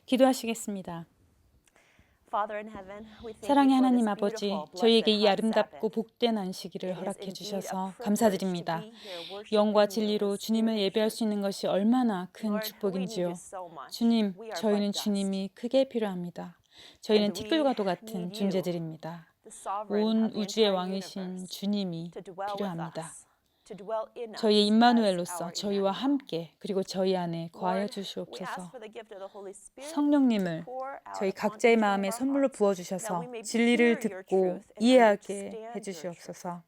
기도하시겠습니다. Father in heaven, we thank 사랑의 you for 하나님 this 아버지, beautiful, 저희에게 이 blessed 아름답고 Sabbath. 복된 안식일을 It is 허락해 indeed 주셔서 a privilege to 감사드립니다. be here worshiping 영과 you 진리로 in 주님을 spirit and 예배할 수 truth. 있는 것이 얼마나 큰 Lord, we need 축복인지요. you so much. 주님, We are 저희는 but dust. 주님이 크게 필요합니다. 저희는 And we 티끌과도 같은 need you, 존재들입니다. the sovereign 온 of the 우주의 entire 왕이신 universe, 주님이 to dwell with 필요합니다. us, to dwell in us 저희의 as 임마누엘로서 our 저희와 Emmanuel. 함께 그리고 저희 안에 거하여 Lord, we ask 주시옵소서. for the gift of the Holy Spirit 성령님을 to pour out 저희 upon 각자의 each one of 마음에 our 선물로 hearts, that we 부어주셔서 may 진리를 hear your 듣고 truth and 이해하게 understand your truth. 해주시옵소서.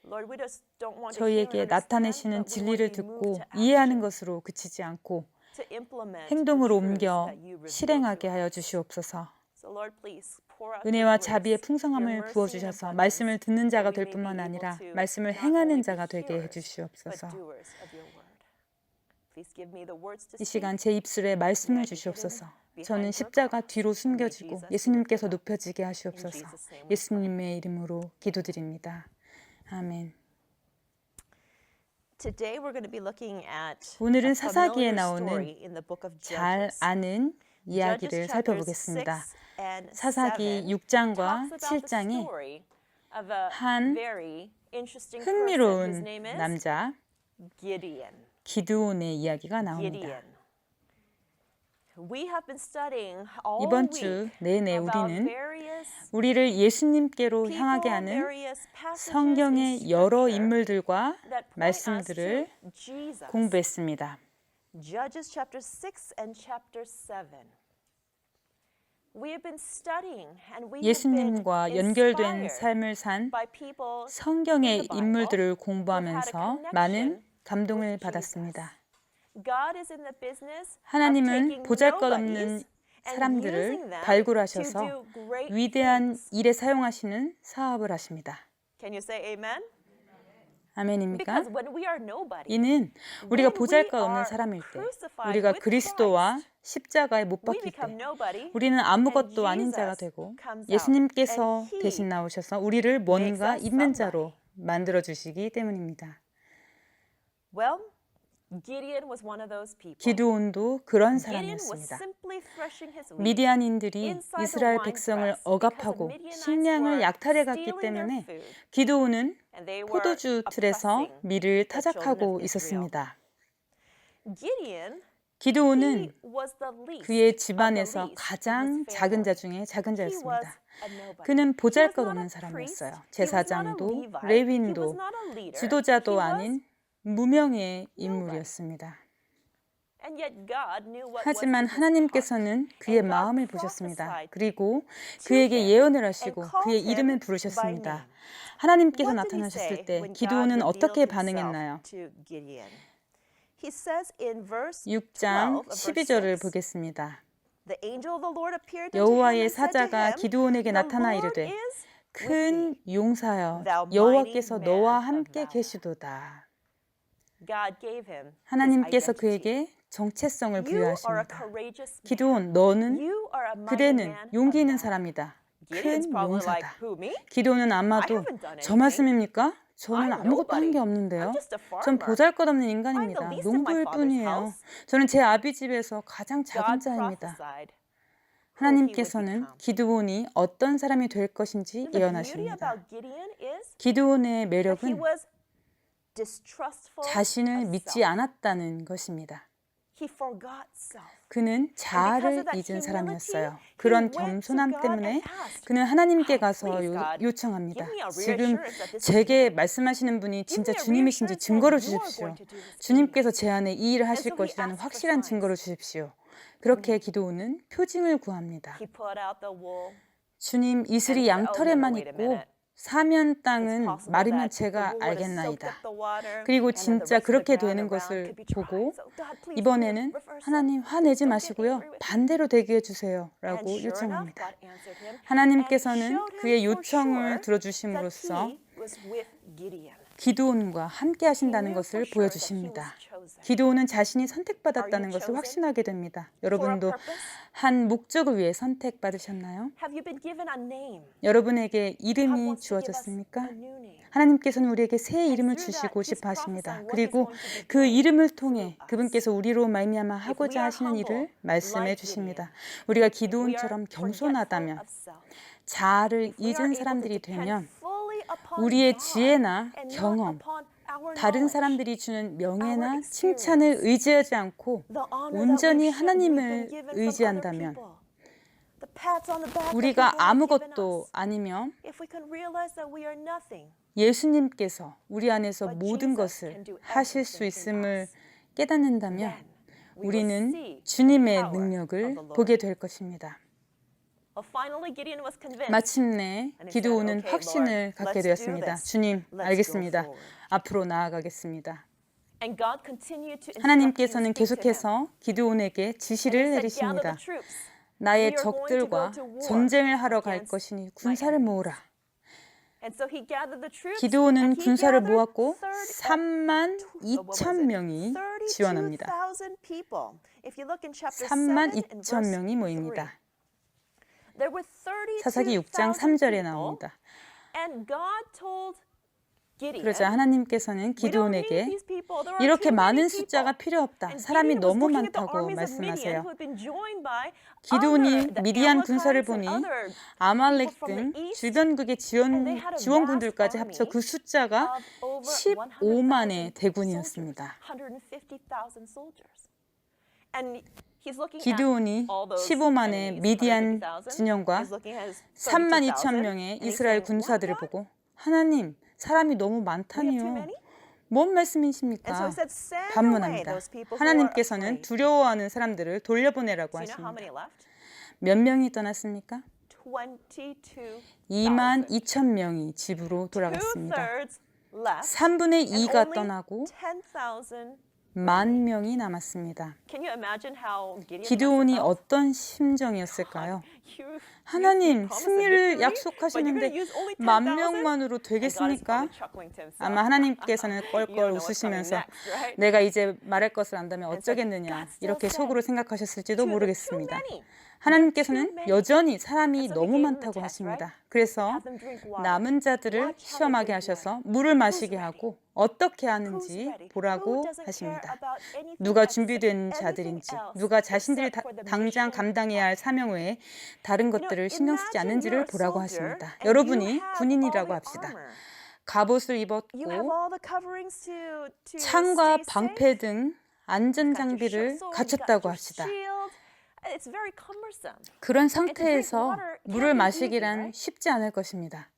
Lord, we just don't want to hear and 저희에게 understand, 나타내시는 but we want 진리를 to be moved 듣고 to 이해하는 action, 것으로 그치지 않고 to implement the 행동으로 truths 옮겨 that you reveal 실행하게 to 하여 us. 주시옵소서. So Lord, please pour out 은혜와 your 자비의 grace, your 풍성함을 mercy and 부어주셔서 abundance, 말씀을 듣는 자가 that we 될 may be 뿐만 able 아니라 to 말씀을 not 행하는 only be 자가 되게 hearers, but 해주시옵소서. doers of your word. Please give me the words to 이 speak. 시간 제 입술에 말씀을 주시옵소서. 저는 십자가 뒤로 숨겨지고 예수님께서 높여지게 하시옵소서. 예수님의 이름으로 기도드립니다. 아멘. Today we're going to be looking at 오늘은 a 사사기에 familiar 나오는 story in the book of 잘 Judges. 아는 이야기를 Judges 살펴보겠습니다. chapters 6 and 사사기 7 6장과 talks about the 7장에 story of a 한 very interesting person whose 흥미로운 name is 남자 Gideon. 기드온의 이야기가 나옵니다. Gideon. We have been studying all 이번 week 주 내내 about 우리는 various 우리를 예수님께로 people, 향하게 하는 various passages in 성경의 여러 Scripture 인물들과 that point us 말씀들을 to Jesus. 공부했습니다. Judges chapter 6 and chapter 7. We have been studying and we have been 예수님과 연결된 inspired 삶을 산 by people in 성경의 the Bible 인물들을 who had a 공부하면서 connection 많은 감동을 with 받았습니다. Jesus. God is in the business of 하나님은 taking 보잘것없는 nobodies and 사람들을 using them 발굴하셔서 to do great 위대한 things. 일에 사용하시는 사업을 하십니다. Can you say amen? 아멘입니까? Because when we are nobody, 이는 우리가 when we 보잘것없는 are 사람일 때 crucified 우리가 with 그리스도와 Christ, 십자가에 못 we 박힐 become 때 nobody, 우리는 아무것도 and 아닌 자가 Jesus 되고 comes out, 예수님께서 and He 대신 나오셔서 우리를 makes 뭔가 us 있는 somebody. 자로 만들어 주시기 때문입니다. Well, Gideon was one of those people. 기드온도 그런 Gideon was 사람이었습니다. simply threshing his wheat 미디안인들이 inside the 이스라엘 wine 백성을 press 억압하고 because the Midianites 식량을 were 약탈해 갔기 stealing their 때문에 food, 기드온은 and they were 포도주 틀에서 oppressing 밀을 the children 타작하고 of Israel. 있었습니다. Gideon, 기드온은 he was the least 그의 of the 집안에서 least 가장 in his 작은 자 family. 중에 작은 He was 자였습니다. a nobody. 그는 He was 보잘것없는 not a priest. 사람이었어요. He was not a 제사장도 Levite. He was 레위인도 not a leader. 지도자도 He was 아닌 무명의 인물이었습니다. And yet God knew what was 하지만 in his 하나님께서는 heart. 그의 And God 마음을 보셨습니다. prophesied 그리고 to 그에게 him 예언을 and 하시고 called 그의 him 이름을 by 부르셨습니다. name. 하나님께서 What did he 나타나셨을 say 때 when God 기드온은 revealed 어떻게 himself 반응했나요? to Gideon? He says in verse 6장 12 of verse 12절을 6, 보겠습니다. The angel of the Lord appeared unto him 여호와의 and said to 사자가 him, 기드온에게 The 나타나 Lord 이르되 is with 큰 thee, 용사여 thou 여호와께서 mighty 너와 man of 함께 valor. 계시도다. God gave him his 하나님께서 identity. 그에게 정체성을 You are a 부여하십니다. courageous man. 기드온 너는 You are a mighty 그대는 man 용기 of 있는 valor. 사람이다. Gideon's 큰 probably like, 용사다. who, me? 기드온은 아마도 I haven't done 저 anything. 말씀입니까? 저는 I'm 아무것도 한 게 nobody. 없는데요. I'm just a 전 farmer. 보잘것없는 I'm the 인간입니다. least in my 농부일 father's 뿐이에요. house. 저는 제 아비 집에서 가장 작은 God 자입니다. prophesied who he would 하나님께서는 become. 기드온이 어떤 사람이 될 것인지 The beauty 예언하십니다. about Gideon is 기드온의 that he 매력은 was distrustful 자신을 of 믿지 self. 않았다는 것입니다. He forgot self. 그는 because 자아를 of that 잊은 humility, 사람이었어요. he 그런 went to 겸손함 God 때문에 and asked, 그는 하나님께 가서 please, God, 요청합니다. give me a 지금 reassurance that this is 제게 말씀하시는 분이 진짜 me a 주님이신지 reassurance 증거를 that you are 주십시오. going to do this for 주님께서 제 안에 이 일을 하실 so he 것이라는 asked for 확실한 signs. 증거를 주십시오. 그렇게 기도오는 표징을 구합니다. He put out the wool. 주님, 이슬이 And 양털에만 wait a 있고 minute. 사면 It's 땅은 possible 마르면 that the 제가 wool would have soaked 알겠나이다. up the water, 그리고 and then the 진짜 rest of the 그렇게 ground 되는 around 것을 could be dry. 보고 So, God, please do 이번에는 it. Reverse it. 하나님 화내지 Don't get 마시고요. angry with me. 반대로 되게 해주세요. And 라고 sure enough, 요청합니다. God answered him and 하나님께서는 showed him 그의 for 요청을 sure that 들어주심으로써 he was with Gideon. 기드온과 함께 He 하신다는 knew 것을 for sure that he was 보여주십니다. chosen. 기드온은 자신이 선택받았다는 것을 확신하게 됩니다. 여러분도 한 목적을 위해 선택받으셨나요? Have you been given a name? 여러분에게 God 이름이 wants to give us 주어졌습니까? a new name. 하나님께서는 우리에게 새 이름을 주시고 싶어 하십니다. 그리고 그 이름을 통해 그분께서 우리로 말미암아 하고자 하시는 일을 말씀해 주십니다. 우리가 기드온처럼 겸손하다면, 자아를 잊은 사람들이 되면 우리의 지혜나 경험, 다른 사람들이 주는 명예나 칭찬을 의지하지 않고 온전히 하나님을 의지한다면, 우리가 아무것도 아니면 예수님께서 우리 안에서 모든 것을 하실 수 있음을 깨닫는다면 우리는 주님의 능력을 보게 될 것입니다. 마침내 기드온은 확신을 갖게 되었습니다. 주님, 알겠습니다. 앞으로 나아가겠습니다. 하나님께서는 계속해서 기드온에게 지시를 내리십니다. 나의 적들과 전쟁을 하러 갈 것이니 군사를 모으라. 기드온은 군사를 모았고 3만 2천 명이 지원합니다. 3만 2천 명이 모입니다. 사사기 6장 3절에 나옵니다. 그러자 하나님께서는 기드온에게 이렇게 많은 숫자가 필요 없다. 사람이 너무 많다고 말씀하세요. 기드온이 미디안 군사를 보니 아말렉 등 주변국의 지원군들까지 합쳐 그 숫자가 15만의 대군이었습니다. 기드온이 15만의 미디안 진영과 3만 2천 명의 이스라엘 군사들을 보고 하나님, 사람이 너무 많다니요. 뭔 말씀이십니까? 반문합니다. 하나님께서는 두려워하는 사람들을 돌려보내라고 하십니다. 몇 명이 떠났습니까? 2만 2천 명이 집으로 돌아갔습니다. 3분의 2가 떠나고 10,000명이 남았습니다. 기드온이 어떤 심정이었을까요? 하나님, 승리를 약속하시는데 10,000명만으로 되겠습니까? 아마 하나님께서는 껄껄 웃으시면서 내가 이제 말할 것을 안다면 어쩌겠느냐 이렇게 속으로 생각하셨을지도 모르겠습니다. 하나님께서는 여전히 사람이 너무 많다고 하십니다. 그래서 남은 자들을 시험하게 하셔서 물을 마시게 하고 어떻게 하는지 보라고 하십니다. 누가 준비된 자들인지, 누가 자신들이 당장 감당해야 할 사명 외에 다른 것들을 신경 쓰지 않는지를 보라고 하십니다. 여러분이 군인이라고 합시다. 갑옷을 입었고 창과 방패 등 안전장비를 갖췄다고 합시다. 그런 상태에서 물을 마시기란 쉽지 않을 것입니다.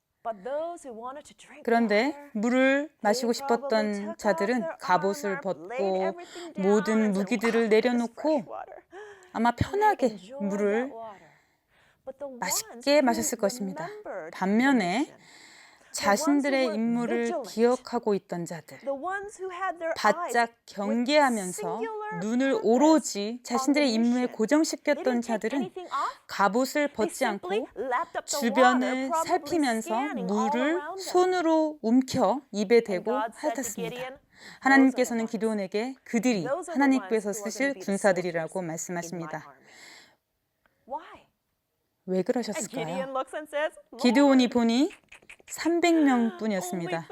그런데 물을 마시고 싶었던 자들은 갑옷을 벗고 모든 무기들을 내려놓고 아마 편하게 물을 맛있게 마셨을 것입니다. 반면에 자신들의 임무를 기억하고 있던 자들, 바짝 경계하면서 눈을 오로지 자신들의 임무에 고정시켰던 자들은 갑옷을 벗지 않고 주변을 살피면서 물을 손으로 움켜 입에 대고 핥았습니다. 하나님께서는 기드온에게 그들이 하나님께서 쓰실 군사들이라고 말씀하십니다. 왜 그러셨을까요? 기드온이 보니 300명 뿐이었습니다.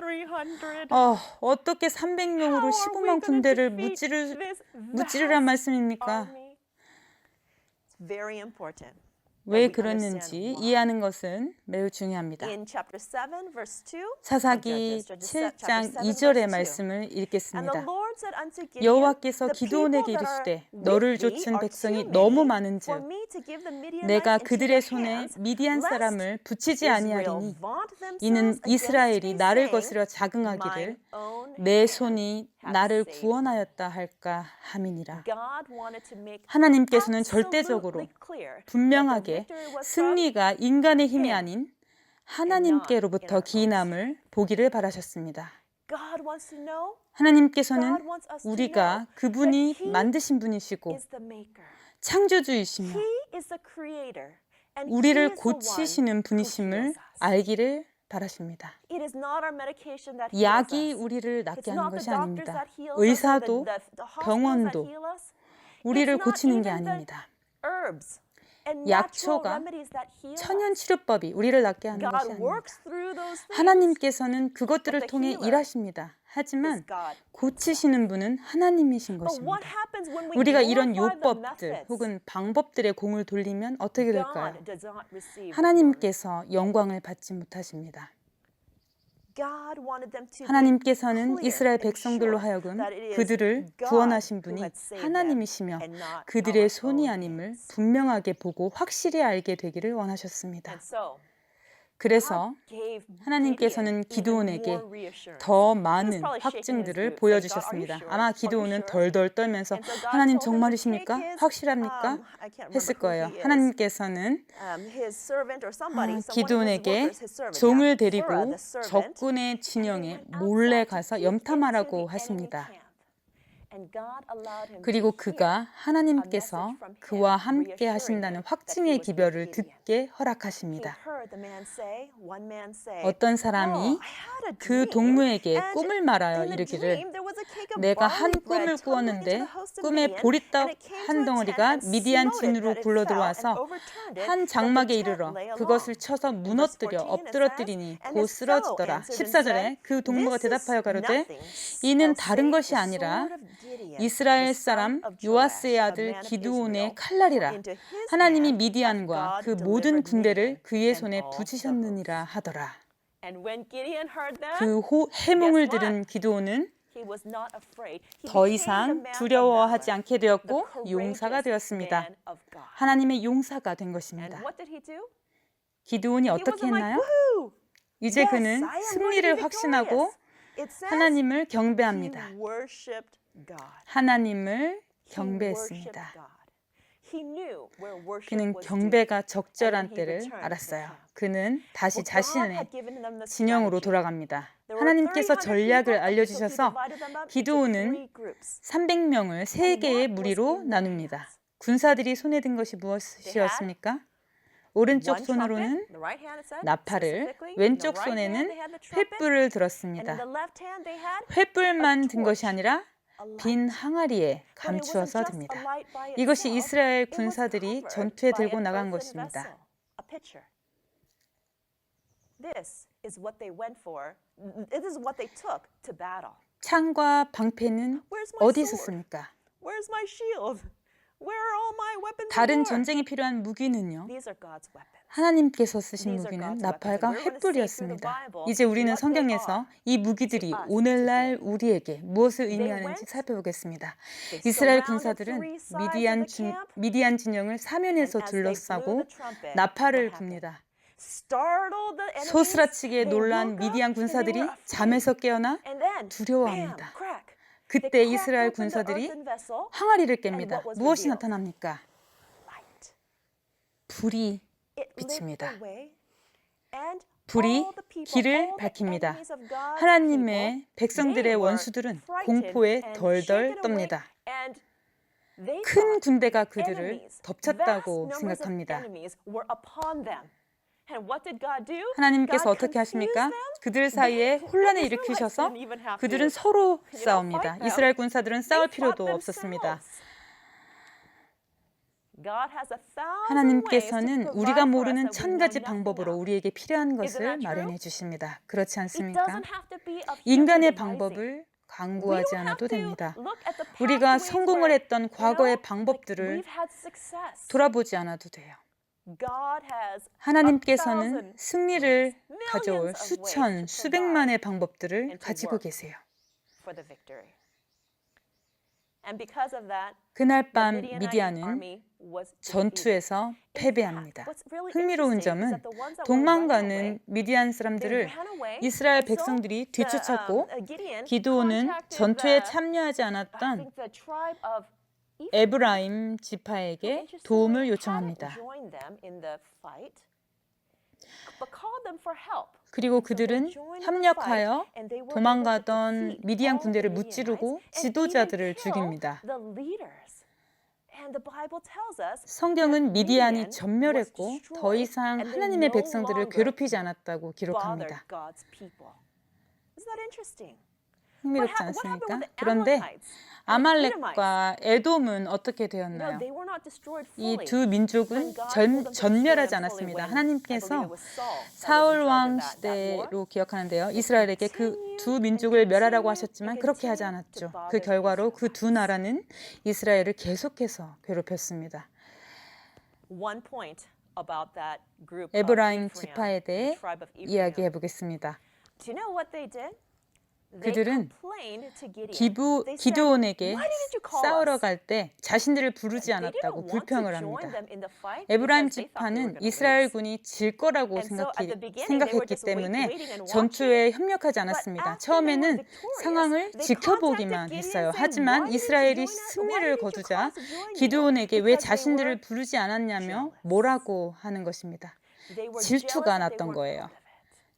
어떻게 300명으로 15만 군대를 무찌르란 말씀입니까? 왜 그랬는지 이해하는 것은 매우 중요합니다. 사사기 7장 2절의 말씀을 읽겠습니다. 여호와께서 기드온에게 이르시되 너를 좇은 백성이 너무 많은즉 내가 그들의 손에 미디안 사람을 붙이지 아니하리니 이는 이스라엘이 나를 거스려 자긍하기를 내 손이 나를 구원하였다 할까 함이니라. 하나님께서는 절대적으로 분명하게 승리가 인간의 힘이 아닌 하나님께로부터 기인함을 보기를 바라셨습니다. 하나님께서는 우리가 그분이 만드신 분이시고 창조주이시며 우리를 고치시는 분이심을 알기를 바라십니다. It is not our medication that heals 약이 us. 우리를 낫게 It's 하는 not the 것이 doctors 아닙니다. that heal us or 의사도 the hospitals 병원도 that heal us. 우리를 It's not 고치는 게 even the 아닙니다. herbs and natural 약초가 remedies that heal 천연 us. 치료법이 우리를 낫게 하는 것이 God 아닙니다. works through those things. 하나님께서는 그것들을 But the 통해 healer 일하십니다. 하지만 is God. 고치시는 분은 하나님이신 But what 것입니다. happens when we 우리가 이런 glorify the 요법들 methods? 혹은 방법들의 공을 돌리면 어떻게 될까요? God does not receive the glory. 하나님께서 영광을 받지 못하십니다. God wanted them to be 하나님께서는 clear 이스라엘 and 백성들로 sure 하여금 that it is 그들을 God 구원하신 who 분이 had saved them 하나님이시며 and not 그들의 our 손이 own 아님을 hands. 분명하게 보고 확실히 알게 되기를 원하셨습니다. And so 그래서 God gave 하나님께서는 Gideon even 기드온에게 more reassurance. 더 He was 많은 probably shaking his 확증들을 boots, like, God, are you 보여주셨습니다. sure? 아마 Are you 기드온은 sure? 덜덜 떨면서 And so God 하나님 told him to take 정말이십니까? his, 확실합니까? I can't 했을 remember who 거예요. he is. 하나님께서는 His servant or somebody, one of his 기드온에게 workers, his servant, 종을 yeah, Phurah, 데리고 the servant, 적군의 진영에 몰래 가서 염탐하라고 하십니다. 그리고 그가 하나님께서 그와 함께 하신다는 확증의 기별을 듣게 허락하십니다. 어떤 사람이 그 동무에게 꿈을 말하여 이르기를 내가 한 꿈을 꾸었는데 꿈에 보리떡 한 덩어리가 미디안 진으로 굴러들어와서 한 장막에 이르러 그것을 쳐서 무너뜨려 엎드러뜨리니 곧 쓰러지더라. 14절에 그 동무가 대답하여 가로되 이는 다른 것이 아니라 이스라엘 사람 요아스의 아들 기드온의 칼날이라. 하나님이 미디안과 그 모든 군대를 그의 손에 붙이셨느니라 하더라. 그 해몽을 들은 기드온은 더 이상 두려워하지 않게 되었고 용사가 되었습니다. 하나님의 용사가 된 것입니다. 기드온이 어떻게 했나요? 이제 그는 승리를 확신하고 하나님을 경배합니다. 하나님을 경배했습니다. 그는 경배가 적절한 때를 알았어요. 그는 다시 자신의 진영으로 돌아갑니다. 하나님께서 전략을 알려주셔서 기드온은 300명을 3개의 무리로 나눕니다. 군사들이 손에 든 것이 무엇이었습니까? 오른쪽 손으로는 나팔을, 왼쪽 손에는 횃불을 들었습니다. 횃불만 든 것이 아니라 빈 항아리에 감추어서 듭니다. 이것이 이스라엘 군사들이 전투에 들고 나간 것입니다. 창과 방패는 어디 있었습니까? 다른 전쟁에 필요한 무기는요? 하나님께서 쓰신 무기는 나팔과 횃불이었습니다. 이제 우리는 성경에서 이 무기들이 오늘날 우리에게 무엇을 의미하는지 살펴보겠습니다. 이스라엘 군사들은 미디안 진영을 사면에서 둘러싸고 나팔을 붑니다. 소스라치게 놀란 미디안 군사들이 잠에서 깨어나 두려워합니다. 그때 이스라엘 군사들이 항아리를 깹니다. 무엇이 나타납니까? 불이 비칩니다. 불이 길을 밝힙니다. 하나님의 백성들의 원수들은 공포에 덜덜 떱니다. 큰 군대가 그들을 덮쳤다고 생각합니다. 하나님께서 어떻게 하십니까? 그들 사이에 혼란을 일으키셔서 그들은 서로 싸웁니다. 이스라엘 군사들은 싸울 필요도 없었습니다. 하나님께서는 우리가 모르는 1000가지 방법으로 우리에게 필요한 것을 마련해 주십니다. 그렇지 않습니까? 인간의 방법을 강구하지 않아도 됩니다. 우리가 성공을 했던 과거의 방법들을 돌아보지 않아도 돼요. 하나님께서는 승리를 가져올 수천, 수백만의 방법들을 가지고 계세요. 그날 밤 미디안은 전투에서 패배합니다. 흥미로운 점은 도망가는 미디안 사람들을 이스라엘 백성들이 뒤쫓았고 기드온은 전투에 참여하지 않았던 에브라임 지파에게 도움을 요청합니다. 그리고 그들은 협력하여 도망가던 미디안 군대를 무찌르고 지도자들을 죽입니다. And the Bible tells us 성경은 미디안이 Midian 전멸했고 was 더 destroyed, 이상 and they 하나님의 no 백성들을 longer 괴롭히지 않았다고 bothered 기록합니다. God's people. Isn't that interesting? 흥미롭지 What happened 않습니까? with the 그런데 Amalekites and the Edomites? 아말렉과 에돔은 어떻게 No, 되었나요? they were not destroyed 이 fully. 두 민족은 When God told them to destroy 전멸하지 them fully 않았습니다. when I believe 하나님께서 it was Saul that was in 사울 charge 왕 of that war. 시대로 기억하는데요. 이스라엘에게 그 두 민족을 멸하라고 하셨지만 그렇게 하지 않았죠. 그 결과로 그 두 나라는 이스라엘을 계속해서 괴롭혔습니다. One point about that group of 에브라임 Ephraim, 지파에 the 대해 tribe of Ephraim. 이야기해 보겠습니다. Do you know what they did? They 그들은 complained to Gideon. They said, 기드온에게 "Why didn't you call 싸우러 us?" 갈 때 자신들을 부르지 They didn't 않았다고 want to 불평을 join 합니다. them in the fight 에브라임 because they thought they were 지파는 gonna lose. 이스라엘군이 질 거라고 And so at the beginning, they were 생각했기 just 때문에 waiting and watching. 전투에 협력하지 But 않았습니다. after they were 처음에는 victorious, 상황을 they 지켜보기만 contacted 했어요. Gideon and said, 하지만 "Why didn't you 이스라엘이 join us? Why 승리를 didn't you 거두자 call us to join you?" 기드온에게 왜 Because they 자신들을 were 부르지 않았냐며 jealous. 뭐라고 하는 것입니다. They were 질투가 jealous that they 났던 weren't 거예요. part of it.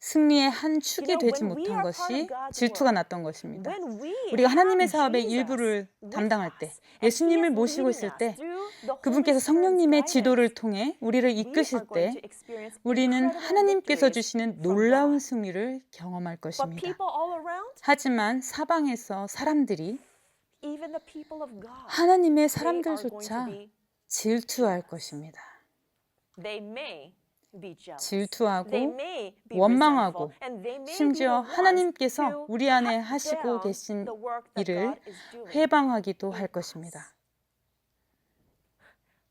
승리의 한 축이 You know, 되지 when we 못한 are part 것이 of God's 질투가 work, 났던 것입니다. when we 우리가 하나님의 have 사업의 Jesus 일부를 with 담당할 때 us, and He 예수님을 is 모시고 leading 있을 us 때 through the Holy 그분께서 Spirit's 성령님의 guidance, 지도를 통해 우리를 we 이끄실 are going 때 to experience 우리는 incredible 하나님께서 victories 주시는 from 놀라운 God. 승리를 경험할 But 것입니다. people all around, 하지만 사방에서 사람들이 even the people of God, 하나님의 they are going to 사람들조차 be 질투할 것입니다. They may be jealous. 질투하고 They may be 원망하고 resentful, and they may be 심지어 the ones 하나님께서 to 우리 안에 cut 하시고 down 계신 the work that 일을 God is doing. 회방하기도 할 in 것입니다. us.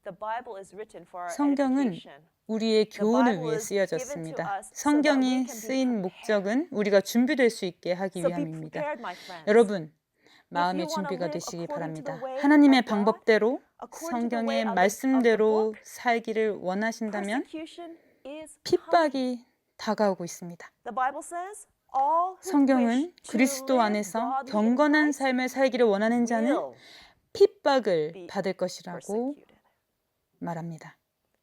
The Bible is written for our 성경은 edification. 우리의 교훈을 Bible 위해 is given to 쓰여졌습니다. us so that we 성경이 can be 쓰인 prepared. 목적은 우리가 준비될 수 있게 하기 So be 위함입니다. prepared, my friends. 여러분, If 마음의 you wanna 준비가 live 되시기 according to the 바랍니다. way 하나님의 of God, 방법대로 according to the way 성경의 of the 말씀대로 book, 살기를 원하신다면 persecution is coming. 핍박이 다가오고 있습니다. The Bible says, all who 성경은 wish to 그리스도 live 안에서 godly in 경건한 Christ 삶을 살기를 원하는 자는 will 핍박을 be 받을 것이라고 persecuted. 말합니다.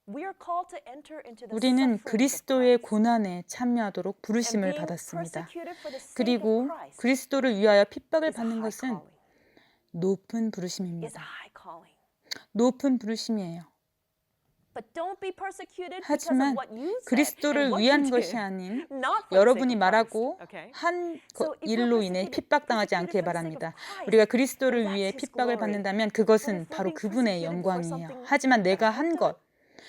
We are called to enter into the 우리는 sufferings of 그리스도의 Christ. 고난에 참여하도록 And 부르심을 being 받았습니다. persecuted for the sake of 그리고 Christ 그리스도를 위하여 핍박을 is a 받는 high 것은 calling. 높은 Is a 부르심입니다. high calling. 높은 부르심이에요. But don't be persecuted because 하지만 of what you said 그리스도를 and what 위한 you 것이 did. 아닌 Not for the sake 여러분이 of 말하고 Christ. Okay? 한 So if we're 일로 인해 persecuted 핍박당하지 for 않길 the sake of 바랍니다. Christ, 우리가 그리스도를 then that's 위해 His 핍박을 glory. 받는다면 But 그것은 if we're 바로 being 그분의 persecuted for 영광이에요. something 하지만 that 내가 I've 한 done, 것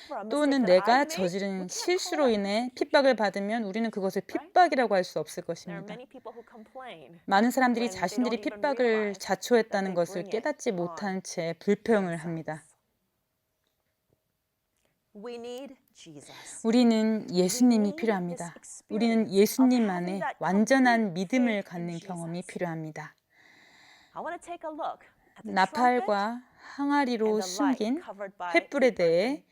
for a mistake 또는 that 내가 I've made, 저지른 we can't call 실수로 that 인해 persecution. 핍박을 받으면 우리는 그것을 핍박이라고 할 수 없을 There are 것입니다. many people who complain 많은 사람들이 when they 자신들이 don't even 핍박을 realize that 자초했다는 they 것을 bring it 깨닫지 on 못한 채 불평을 themselves. 합니다. We need Jesus. 우리는 예수님이 need 필요합니다. this 우리는 experience 예수님 of 안에 having that 완전한 complete 믿음을 faith in 갖는 Jesus. 경험이 필요합니다. I want to take a look at the trumpet 나팔과 항아리로 and the light 숨긴 covered by 횃불에 the 대해 earthen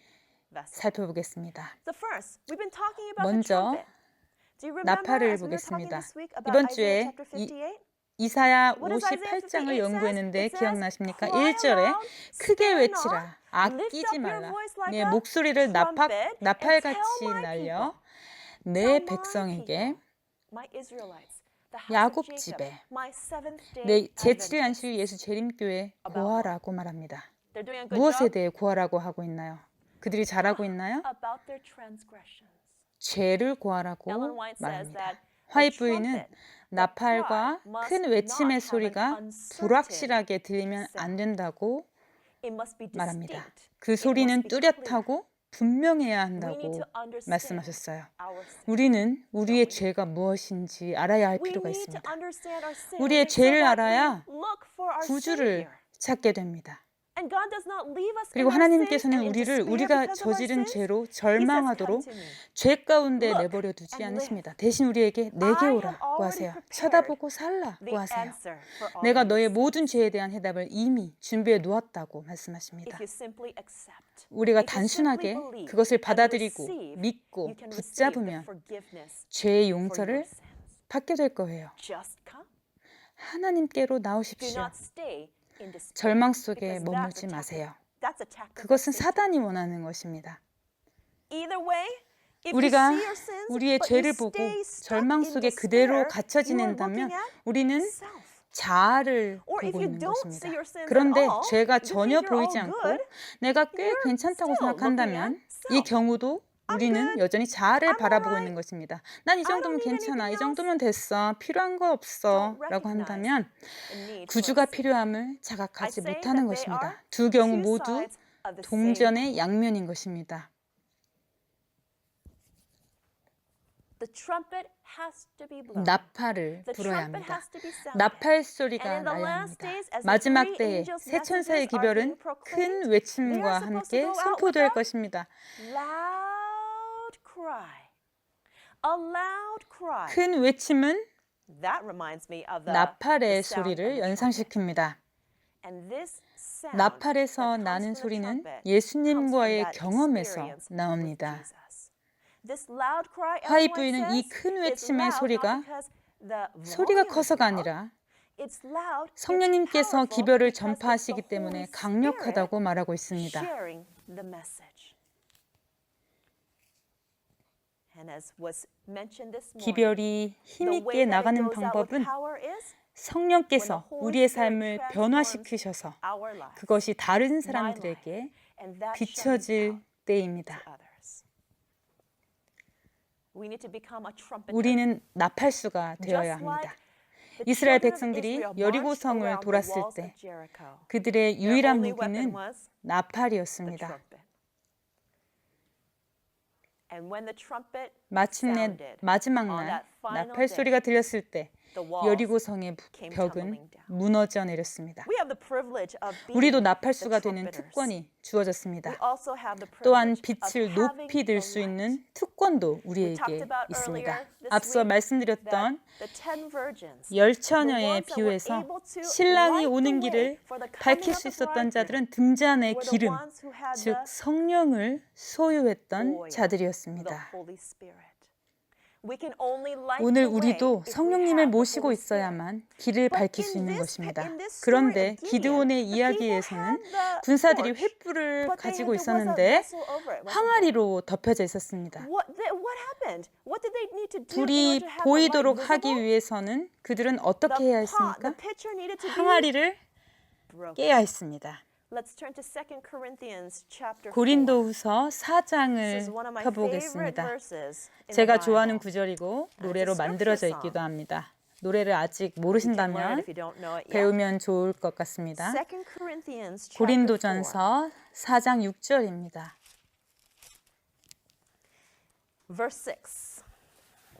vessel. 살펴보겠습니다. So first, we've been talking about the 먼저 trumpet. Do you remember 나팔을 as we were talking 보겠습니다. this week about 이번 Isaiah 주에 chapter 58? 이사야 What does Isaiah 58장을 58 연구했는데 says? It says, 기억나십니까? "Cry 1절에 aloud, 크게 spare 외치라, not, lift 아끼지 up your 말라. voice like 내 a 목소리를 trumpet, and 나팔같이 tell my 날려 people, 내 tell my 백성에게 people, my Israelites, the house of 야곱 Jacob, 집에 my Seventh-day 내 제7일 Adventists." 안식 예수 재림교회 구하라고 말합니다. They're doing a good 무엇에 job 대해 구하라고 하고 있나요? 그들이 잘하고 있나요? about their transgressions. 죄를 구하라고 Ellen White says 말합니다. that 화이트 the 부인은 trumpet, 나팔과 the cry 큰 must 외침의 not have 소리가 an uncertain 불확실하게 들리면 안 된다고 It must be 말합니다. distinct. 그 It 소리는 must be clear. 뚜렷하고 분명해야 We need 한다고 to understand 말씀하셨어요. our sin. 우리는 우리의 we? 죄가 무엇인지 알아야 할 We 필요가 need to 있습니다. understand our sin 우리의 so 죄를 that 알아야 we look for our 구주를 Savior. 찾게 됩니다. And God does not leave us 그리고 in our sins 하나님께서는 and in 우리를 despair 우리가 because of our 저지른 sins. 죄로 He says, 절망하도록 "Come to me. 죄 가운데 Look 내버려 두지 and 않으십니다. 대신 우리에게 내게 I have 오라고 already 하세요. prepared 쳐다보고 살라고 The 하세요. answer for all 내가 of 너의 your 모든 죄에 대한 해답을 이미 준비해 놓았다고 말씀하십니다. If you simply accept, 우리가 if you simply 단순하게 believe 그것을 and 받아들이고 receive, 믿고 you can receive the 붙잡으면 forgiveness 죄의 for your 용서를 sins. 받게 될 거예요. Just come. 하나님께로 Do 나오십시오. not stay in despair. 절망 속에 because 머물지 that's a 마세요. tactic. That's a tactic of 그것은 Satan. 사단이 원하는 것입니다. Either way, if 우리가 you see your sins, 우리의 but 죄를 you 보고 stay stuck 절망 in 속에 그대로 despair, 갇혀 you are 지낸다면 looking at 우리는 self. 자아를 Or if 보고 you 있는 don't 것입니다. see your sins at 그런데 all, 죄가 you 전혀 think you're 보이지 all 않고 good, 내가 꽤 you're 괜찮다고 still looking 생각한다면 at 이 self. 경우도 I'm 우리는 good. 여전히 자아를 I'm 바라보고 alright. 있는 것입니다. 난 이 I 정도면 don't need 괜찮아. anything 이 정도면 됐어. 필요한 거 Don't 없어. 라고 recognize 한다면 the need for 구주가 a Savior. 필요함을 I 자각하지 say 못하는 that they are 것입니다. 두 경우 two 모두 sides of the same 동전의 coin. 양면인 것입니다. The trumpet has to be blown. 나팔을 The 불어야 trumpet 합니다. has to be sounded. 나팔 And 소리가 in the 나야 last 합니다. days, as the 마지막 three 때에 angels' 세 천사의 messages are 기별은 being proclaimed, 큰 they 외침과 are supposed to 함께 go out with 선포될 a 것입니다. loud cry. A loud cry. 큰 외침은 That reminds me of the 나팔의 sound of 소리를 the trumpet. 연상시킵니다. And this sound 나팔에서 that comes 나는 from the 소리는 trumpet 예수님과의 comes from that 경험에서 experience with 나옵니다. Jesus. This loud cry, 화이 Ellen White 부이는 이 says, 큰 is 외침의 loud 소리가 not because the 소리가 volume is 커서가 loud. 아니라 It's loud, it's 성령님께서 powerful 기별을 because it's 전파하시기 the 때문에 Holy 강력하다고 Spirit 말하고 있습니다. sharing the message. And as was mentioned this morning, 기별이 the 힘있게 way that it 나가는 goes out with 방법은 power is 성령께서 우리의 삶을 변화시키셔서 our lives, 그것이 다른 my 사람들에게 life, and that shining 비춰질 out 때입니다. to others. We need to become a trumpeter. 우리는 나팔수가 되어야 Just 합니다. like the 이스라엘 children of 백성들이 Israel 여리고성을 marched around the 돌았을 walls 때 of Jericho. 그들의 Their 유일한 only weapon 무기는 was the 나팔이었습니다. trumpet. And when the trumpet 마침내 sounded 마지막 on 날 that final 나팔 day, 소리가 들렸을 때 the walls 여리고성의 came 벽은 tumbling down. 무너져 내렸습니다. We have the privilege of being 우리도 the 나팔수가 되는 trumpeters. 특권이 주어졌습니다. We also have the 또한 privilege 빛을 of having 높이 들 the 수 light. 있는 특권도 We 우리에게 talked about 있습니다. earlier this 앞서 week 말씀드렸던 that the 10 virgins, 열 the 처녀에 ones that were 비유해서 able to 신랑이 light the 오는 way 길을 for the coming 밝힐 of 수 the 있었던 bridegroom, 자들은 등잔의 were the 기름, ones who had 즉 the 성령을 소유했던 oil, the 자들이었습니다. Holy Spirit. We can only light 오늘 the way 우리도 if we 성령님을 have the 모시고 Holy Spirit. 있어야만 길을 But 밝힐 in 수 있는 this 것입니다. story 그런데 of Gideon, 기드온의 the people 이야기에서는 had the 군사들이 torch, 횃불을 but they 가지고 there was a 있었는데 vessel over it, wasn't there? 항아리로 덮여져 있었습니다. What happened? What did they need to do in 불이 order to have the light 보이도록 하기 visible? 위해서는 그들은 어떻게 해야 The pot, 했습니까? the pitcher needed to be 항아리를 broken. 깨야 했습니다. Let's turn to 2 Corinthians chapter 4. 고린도후서 This is 4장을 one of my favorite 펴보겠습니다. verses in the 제가 좋아하는 Bible. 구절이고 it's a 노래로 scripture 만들어져 song. 있기도 합니다. 노래를 아직 You can learn it 모르신다면 if you don't know it yet. 배우면 좋을 것 같습니다. 2 Corinthians chapter 4. 고린도전서 4장 6절입니다. Verse 6.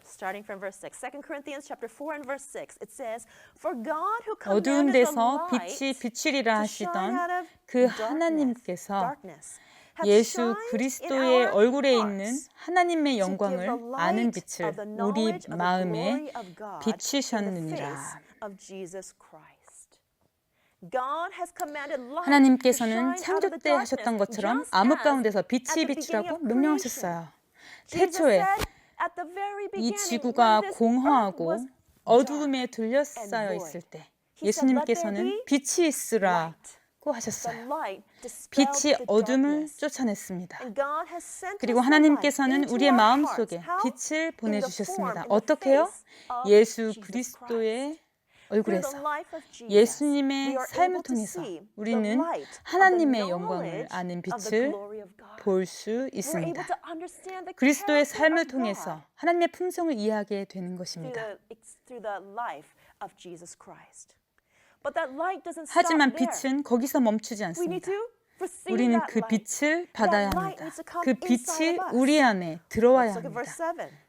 Starting from verse 6. 2 Corinthians chapter 4 and verse 6. It says, For God who 어두운 commanded the 데서 light 빛이 비추리라 to shine 하시던 out of 그 darkness, 하나님께서 darkness, hath 예수 shined in 그리스도의 our 얼굴에 hearts 있는 하나님의 to give 영광을 the light 아는 of 빛을 the 우리 knowledge of the 마음에 glory of God in the 비추셨느니라. face of Jesus Christ. God has commanded light to 하나님께서는 shine out of 창조 the 때 하셨던 darkness, 것처럼 just 암흑 as 가운데서 at 빛이 the beginning 비추라고 of 명령하셨어요. Jesus 태초에 said at the very 이 beginning, 지구가 when this earth 공허하고 was 어두움에 dark 둘러싸여 and 있을 void, 때 He said, "Let there 예수님께서는 be 빛이 있으라고 light." The 하셨어요. light dispelled 빛이 the 어둠을 darkness. 쫓아냈습니다. And God has sent 그리고 us the light 하나님께서는 into 우리의 our 마음 hearts. 속에 How? 빛을 In the 보내주셨습니다. form, in the 어떻게요? face of 예수 Jesus 그리스도의 Christ. Through 얼굴에서 the life of Jesus, we 예수님의 are 삶을 able to 통해서 see the 우리는 light of the 하나님의 영광을 knowledge 아는 of the 빛을 glory of God. 볼 수 We're able 있습니다. to understand the 그리스도의 character 삶을 of 통해서 God 하나님의 품성을 이해하게 되는 through 것입니다. the life of Jesus Christ. But that light doesn't stop 하지만 there. 빛은 거기서 멈추지 We need 않습니다. to receive 우리는 that 그 light. 빛을 받아야 That light 합니다. needs to come 그 빛이 inside of us. 우리 안에 들어와야 Let's look at verse 합니다. 7.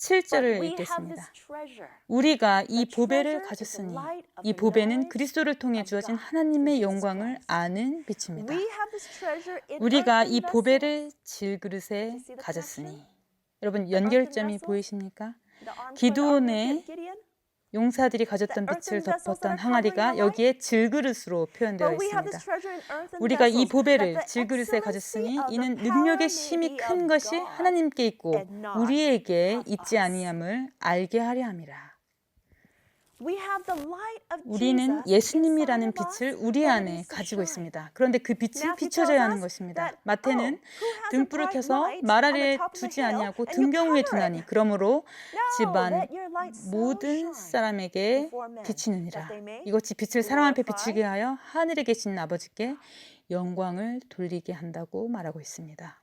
7절을 We have 읽겠습니다. this treasure. 우리가 이 The 보배를 treasure is the 가졌으니 light of 이 the 보배는 knowledge 그리스도를 통해 of 주어진 God 하나님의 through Jesus 영광을 Christ. 아는 빛입니다. We have this treasure in 우리가 earthen 이 vessels. 보배를 질그릇에 see the 가졌으니 connection? 여러분 earthen 연결점이 vessels? 보이십니까? The arms for the army 기드온의 of Gideon. 용사들이 가졌던 The 빛을 earthen vessels 덮었던 that are 항아리가 covering the light? 여기에 질그릇으로 표현되어 But we have 있습니다. this treasure in earthen 우리가 이 vessels, 보배를 that the 질그릇에 가졌으니 excellency of the 이는 power 능력의 may 힘이 be 큰 of 것이 God 하나님께 있고 and not 우리에게 of 있지 us. 아니함을 알게 하려 함이라. We have the light of 우리는 Jesus 예수님이라는 inside of us, 빛을 우리 but it 안에 needs to 가지고 shine. 있습니다. 그런데 그 빛이 Matthew 비춰져야 tells 하는 us 것입니다. that, 마태는 who has a 등불을 bright 켜서 light 말 on the 아래에 top of the 두지 hill 아니하고 and you 등경 위에 cover 두나니 it? 그러므로 No, 집안 let your light so 모든 shine 사람에게 before men 비치느니라. that they may 이것이 빛을 사람 앞에 glorify 비추게 하여 하늘에 계신 아버지께 영광을 돌리게 한다고 말하고 있습니다.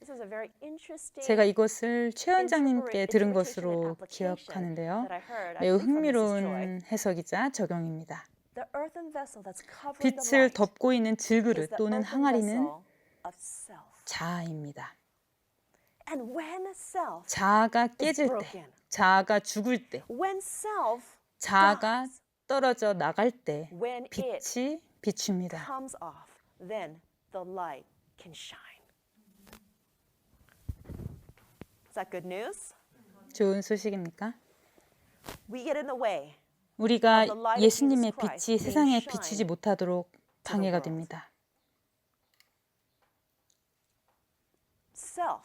This is a very interesting 제가 이것을 최 원장님께 들은 interpretation 것으로 and application 기억하는데요. that I heard, I 매우 think from Mrs. Joy. 흥미로운 해석이자 적용입니다. The earthen vessel that's covering the 빛을 light 덮고 있는 is 질그릇 the 또는 earthen 항아리는 vessel of self. 자아입니다. And when self 자아가 is 깨질 때, broken, 자아가 죽을 때, when self 자아가 dies, 떨어져 나갈 때 when it 빛이 비춥니다. comes off, then the light can shine. Is that good news? 좋은 소식입니까? We get in the way. 우리가 of the light of 예수님의 Jesus Christ 빛이 being 세상에 shined 비치지 못하도록 방해가 world. 됩니다. Self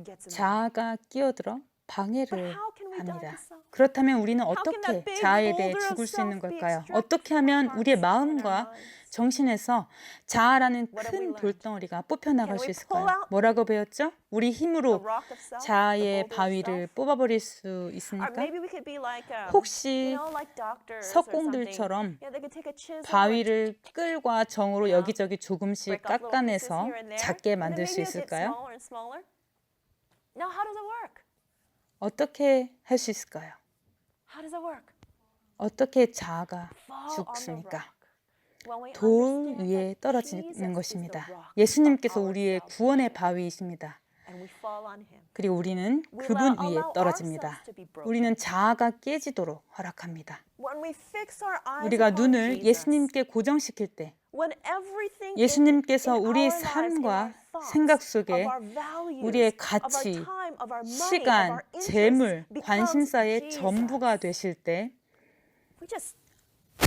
gets in the way. 자아가 끼어들어 But 방해를 how can we die 합니다. to self? 그렇다면 우리는 can 어떻게 that big 자아에 대해 boulder of 죽을 수 있는 self be 걸까요? extracted 어떻게 from 하면 our 우리의 hearts and our 마음과 minds? 정신에서 자아라는 What have we 큰 learned? 돌덩어리가 뽑혀나갈 Can 수 we 있을까요? pull out 뭐라고 배웠죠? 우리 The 힘으로 rock of self, the 자아의 boulder of 바위를 self? 뽑아버릴 수 Or 있습니까? maybe we could be like, 혹시 like doctors or something. 석공들처럼 They could take a chisel or 바위를 끌과 정으로 여기저기 조금씩 break off little pieces 깎아내서 here and there, 작게 and then 만들 수 maybe it'll get 있을까요? smaller and smaller. Now, how does it work? 어떻게 할 수 있을까요? How does it work? 어떻게 자아가 Fall on the 죽습니까? rock. When we 돌 understand 위에 that Jesus 떨어지는 is the 것입니다. rock of 예수님께서 our 우리의 salvation, 구원의 바위이십니다. and we fall on him. 그리고 우리는 We 그분 allow 위에 ourselves 떨어집니다. to be broken. 우리는 자아가 깨지도록 허락합니다. When we fix our eyes 우리가 upon 눈을 Jesus, 예수님께 고정시킬 때 when everything 예수님께서 in 우리 our lives, in 삶과 our thoughts, 생각 속에 of our values, 우리의 of our 가치, time, of our money, of 시간, our interests 재물, becomes 관심사의 Jesus. 전부가 되실 때 We just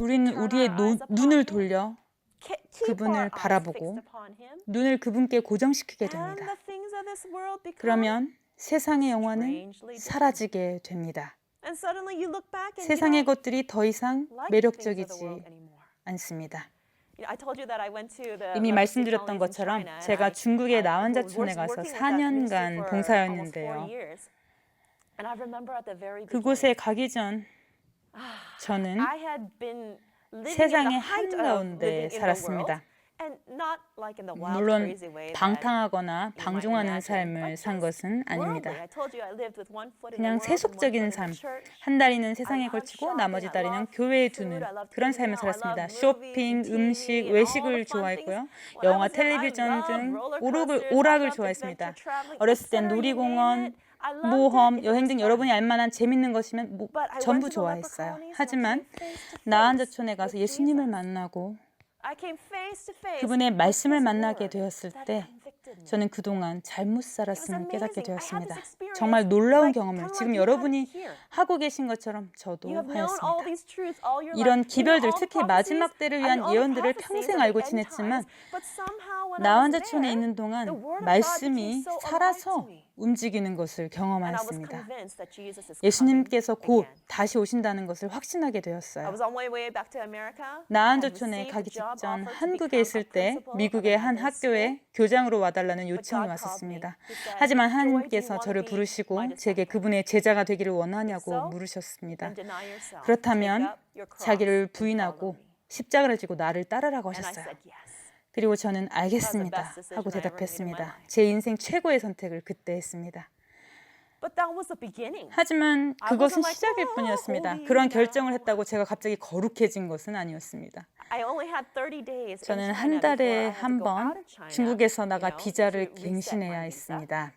우리는 우리의 눈을 돌려 keep 그분을 our eyes 바라보고 fixed upon him, 눈을 그분께 고정시키게 and 됩니다. the things of this world become 그러면 세상의 영화는 strangely different. 사라지게 됩니다. And suddenly you look back and 세상의 you don't 것들이 더 이상 like the things of the 매력적이지 world anymore. 않습니다. I told you that I went to the 이미 leprosy 말씀드렸던 colonies in 것처럼 China, and 제가 중국의 I 나환자촌에 was 가서 working with that ministry 4년간 for almost 4 봉사였는데요. years. And I remember at the very 그곳에 beginning, 가기 전 저는 I had been living 세상의 in the height of 한가운데 living in the 살았습니다. world, and not like in the wild, 물론 crazy way that 방탕하거나 you might 방종하는 imagine, 삶을 but 산 just 것은 worldly. 아닙니다. I told you I lived with one foot in the 그냥 world and one foot 세속적인 in 삶, the church. 한 다리는 I 세상에 love 걸치고 shopping, 나머지 I 다리는 love 교회에 food, 두는 I love 그런 eating 삶을 out, I 살았습니다. love movies 쇼핑, and TV 음식, and all the 외식을 fun things. 좋아했고요. When I 영화, was young, I 텔레비전 loved 등 roller coasters, I 오락을 loved 좋아했습니다. adventure traveling, 어렸을 땐 etc. You name 놀이공원, it, I loved 모험, it. It 여행 was 등 fun. 여러분이 알만한 재밌는 것이면 But I 전부 went to the leper 좋아했어요. colonies and I 하지만 came face to face 나한자촌에 가서 with 예수님을 Jesus. 만나고 I came face to face 그분의 with 말씀을 his 만나게 word 되었을 that 때 convicted me. 저는 그동안 잘못 It was 살았음을 깨닫게 amazing. I had 되었습니다. this experience 정말 놀라운 like, 경험을 kind of 지금 like you had 여러분이 here. 하고 계신 것처럼 저도 You have known all 하였습니다. these truths all your 이런 life. You know 기별들, all 특히 prophecies, 마지막 때를 I 위한 know all the 예언들을 prophecies 평생 of the 알고 end 지냈지만 times, but somehow when I was 나환자촌에 there, 있는 동안 the word of God 말씀이 became so alive to 살아서 me. 움직이는 것을 And I was 경험하였습니다. convinced that Jesus is coming 예수님께서 곧 again. 다시 오신다는 것을 확신하게 I 되었어요. was on my way back to America. I had 나한자촌에 received 가기 a job 직전 offer to 한국에 become 있을 a 때 principal of 미국의 an 한 advanced school. 학교에 교장으로 와달라는 But 요청이 God called me. 왔었습니다. He said, 하지만 "Joy, do you 하나님께서 want 저를 to be 부르시고 my 제게 disciple? 그분의 제자가 되기를 원하냐고 So, 물으셨습니다. Then deny yourself. Take 그렇다면 up your cross 자기를 and follow 부인하고 me." 십자가를 지고 나를 따르라고 And I 하셨어요. said yes. 그리고 저는 알겠습니다 best decision 하고 I ever made in my 대답했습니다. life. 제 인생 최고의 선택을 그때 했습니다. But that was the beginning. 하지만 I 그것은 wasn't like, 시작일 "Oh, 뿐이었습니다. holy 그런 now." 결정을 했다고 제가 갑자기 거룩해진 것은 아니었습니다. I only had 30 days in 저는 China 한 before I 달에 had to 한 go 번 out of China, 중국에서 you 나가 know, 비자를 to reset my 갱신해야 visa. 했습니다.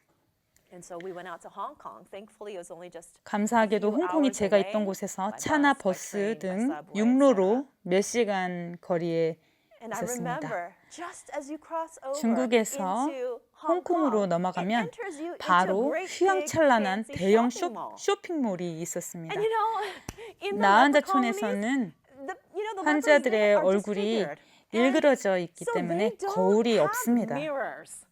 And so we went out to Hong Kong. Thankfully, it was only just 감사하게도 a few 홍콩이 hours 제가 away 있던 곳에서 by 차나 bus, by 버스 train, by 등 subway, 육로로 etc. 몇 시간 거리에 And I 있었습니다. remember just as you cross over 중국에서 into Hong 홍콩으로 Kong, 넘어가면 it enters you into a 바로 great big 휘황찬란한 fancy 대형 shopping mall. 쇼핑몰이 있었습니다. And you know, in the leper colonies, 나한자촌에서는 the lepers 환자들의 there are 얼굴이 disfigured. And 일그러져 있기 so 때문에 they don't 거울이 have 없습니다. mirrors.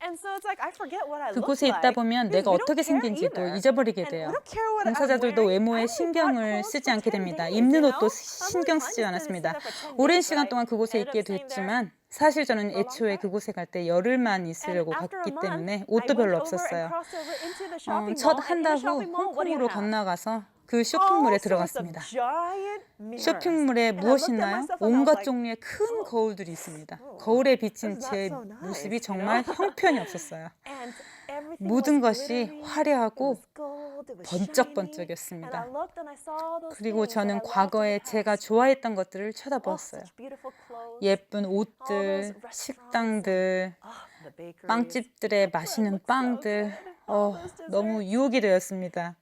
And so it's like I forget what I look 그곳에 있다 like. 보면 Because 내가 we don't 어떻게 care 생긴지도 either. 잊어버리게 And 돼요. we don't care what I'm 봉사자들도 wearing. 외모에 I only bought 신경을 clothes 쓰지 for 않게 10 됩니다. days, 입는 you 옷도 know? I'm 신경 really 쓰지 fine to 않았습니다. sit there for 10 오랜 days, 시간 but 동안 I 그곳에 ended 있게 up staying there 됐지만 사실 저는 for a long 애초에 time. 그곳에 갈 때 열흘만 And 있으려고 after a 갔기 month, 때문에 I 옷도 went 별로 over and 없었어요. crossed over into the shopping 첫 mall. 한 And in 달 the 후 shopping mall, what do you 홍콩으로 have? 건너가서 그 All 쇼핑몰에 sorts of 들어갔습니다. giant mirrors. 쇼핑몰에 And I 무엇이 looked at 있나요? myself and I was 온갖 like, 종류의 큰 oh, 거울들이 있습니다. oh, 거울에 this 비친 is not 제 so nice, 모습이 you 정말 know? 형편이 없었어요. And everything 모든 was 것이 glittery, it 화려하고 was gold, it was 번쩍번쩍했습니다. shiny. And I looked and I saw those 그리고 things that 저는 I loved in 과거에 the 제가 past. 좋아했던 것들을 Oh, 쳐다보았어요. such beautiful clothes. 예쁜 All 옷들, those restaurants 식당들, and, the bakeries. 빵집들의 Bread 맛있는 looked so 빵들, good. All those 너무 desserts. 유혹이 되었습니다.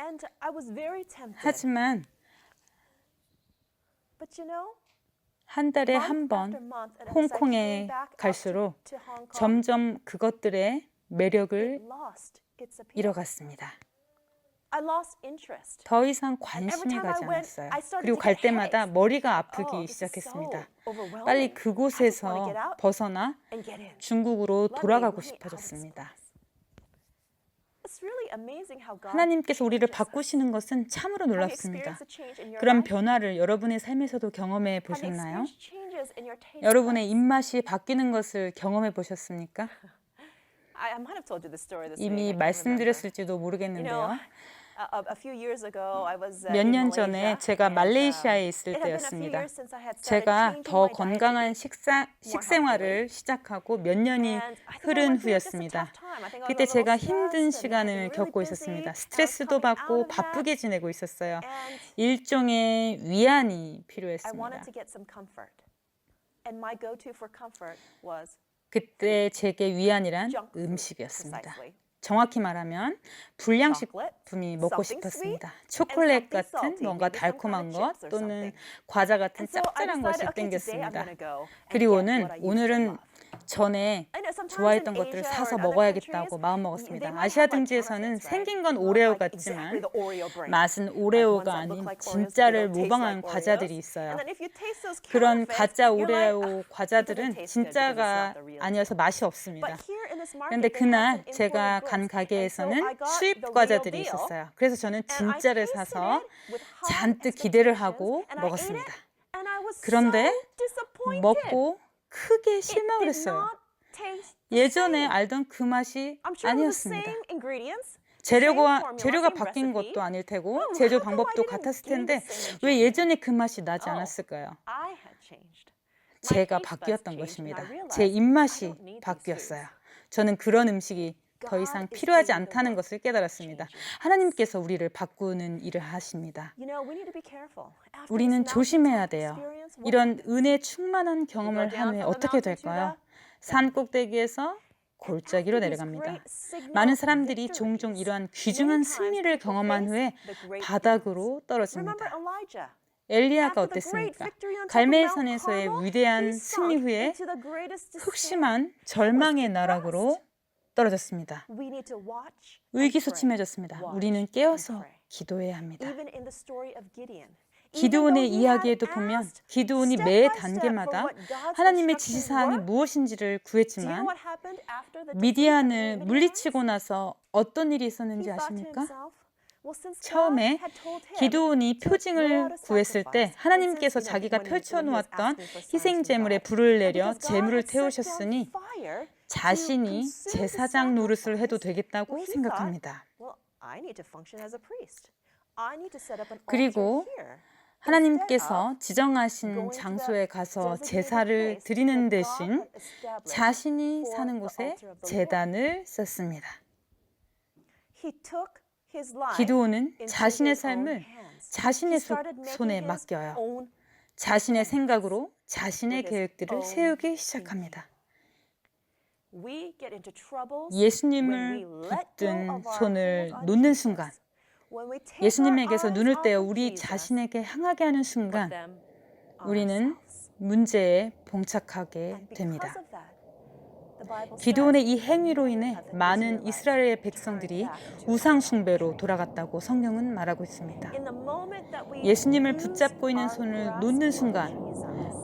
And I was very tempted. 하지만 But you know, 한 달에 month 한 after 번 month, and as I 홍콩에 came back up 갈수록 to Hong Kong, 점점 그것들의 매력을 it lost its appeal. 잃어갔습니다. I lost interest. 더 이상 And every 관심이 time I 가지 went, 않았어요. I started 그리고 to 갈 get 때마다 headaches. 머리가 Oh, 아프기 this is so 시작했습니다. overwhelming. 빨리 I just want to 그곳에서 get out 벗어나 and get in. 중국으로 Let me 돌아가고 out of this 싶어졌습니다. place. It's really amazing how God 하나님께서 우리를 changes us. 바꾸시는 것은 참으로 Have you 놀랍습니다. experienced a change in your 그런 life? 변화를 여러분의 삶에서도 경험해 Have you 보셨나요? experienced changes in your taste 여러분의 buds? 입맛이 바뀌는 것을 경험해 보셨습니까? I might have told you this story this week. 이미 I can't remember. 말씀드렸을지도 You know, 모르겠는데요. a few years ago, I was 몇 in 년 Malaysia, 전에 제가 and, 말레이시아에 있을 it had been a few 때였습니다. years since I had started 제가 changing 더 my diet to 건강한 eat 식생활을 시작하고 몇 년이 And I think I 흐른 went through just a 후였습니다. tough time. I think I was 그때 a little 제가 힘든 stressed and I had 시간을 been really 겪고 busy, 있었습니다. and I was 스트레스도 coming out 받고 of that, 바쁘게 지내고 있었어요. and 일종의 위안이 I 필요했습니다. wanted to get some comfort. And my go-to for comfort was 그때 제게 위안이란 junk food, 음식이었습니다. precisely. 정확히 말하면 불량식품이 먹고 something 싶었습니다. sweet, 초콜릿 and something 같은 salty, 뭔가 maybe some kind 달콤한 of 것 chips or 또는 something. 과자 같은 And so I 짭짤한 것이 decided, okay, today I'm 땡겼습니다. gonna go and get 그리고는 what I used to 오늘은 love. 전에 I know sometimes 좋아했던 in 것들을 Asia 사서 or in other 먹어야겠다고 countries, 마음 they 먹었습니다. might 아시아 have like 등지에서는 counterfeits, right? 생긴 건 Not 오레오 like exactly 같지만 the Oreo brand. 맛은 Like ones 오레오가 that look 아닌 like Oreos, but they 진짜를 don't taste 모방한 like 과자들이 Oreos. 있어요. And then if you taste those 그런 counterfeits, 가짜 you're like, 오레오 "Ugh, it doesn't 과자들은 taste good because it's 진짜가 not the real 아니어서 deal." 맛이 없습니다. But here in this 그런데 market, they have 그날 some 제가 imported 간 goods. And so 가게에서는 I got 수입 the real 과자들이 deal, 있었어요. 그래서 저는 and I 진짜를 tasted 사서 it with high 잔뜩 기대를 expectations, 하고 and I ate it, 먹었습니다. and I was 그런데 so disappointed. 먹고 크게 It 실망을 did 했어요. not taste the 예전에 same. 알던 그 맛이 I'm sure it was the 아니었습니다. same ingredients, 재료가 same formula, same 바뀐 recipe. 것도 아닐 테고 Well, 제조 how come I 방법도 didn't 같았을 gain the 텐데 same 왜 enjoyment? 예전에 그 맛이 나지 Oh, 않았을까요? I had changed. My 제가 taste buds 바뀌었던 changed, and 것입니다. I realized 제 I 입맛이 don't need these 바뀌었어요. foods. 저는 그런 음식이 더 God 이상 is 필요하지 doing the 않다는 work 것을 깨달았습니다. changing us. 하나님께서 우리를 바꾸는 일을 하십니다. You know, we need to be careful. After 우리는 this 조심해야 mountaintop 돼요. experience, what 이런 happens? 은혜 충만한 경험을 down 한 후에 from the 어떻게 mountain to 될까요? the 산 꼭대기에서 골짜기로 After these 내려갑니다. great signal 많은 사람들이 victories, 종종 이러한 many 귀중한 times 승리를 people 경험한 face 후에 the great 바닥으로 Remember 떨어집니다. Elijah? 엘리야가 After the great 어땠습니까? victory on top of Mount 갈멜산에서의 Carmel, 위대한 he 승리 sunk 후에 into the greatest despair. 흑심한 절망의 나락으로 떨어졌습니다. We need to watch and pray. 의기소침해졌습니다. Watch 우리는 and 깨어서 pray. 기도해야 합니다. Even in the story of Gideon. 기드온의 이야기에도 보면 기드온이 매 단계마다 하나님의 지시사항이 무엇인지를 구했지만 미디안을 물리치고 나서 어떤 일이 있었는지 아십니까? 처음에 기드온이 표징을 구했을 때 하나님께서 자기가 펼쳐놓았던 희생제물에 불을 내려 제물을 태우셨으니 자신이 제사장 노릇을 해도 되겠다고 생각합니다. 그리고 하나님께서 지정하신 장소에 가서 제사를 드리는 대신 자신이 사는 곳에 제단을 쌓습니다. 기드온은 자신의 삶을 자신의 손에 맡겨요. 자신의 생각으로 자신의 계획들을 세우기 시작합니다. 예수님을 붙든 손을 놓는 순간, 예수님에게서 눈을 떼어 우리 자신에게 향하게 하는 순간 우리는 문제에 봉착하게 됩니다. 기드온의 이 행위로 인해 많은 이스라엘의 백성들이 우상 숭배로 돌아갔다고 성경은 말하고 있습니다. 예수님을 붙잡고 있는 손을 놓는 순간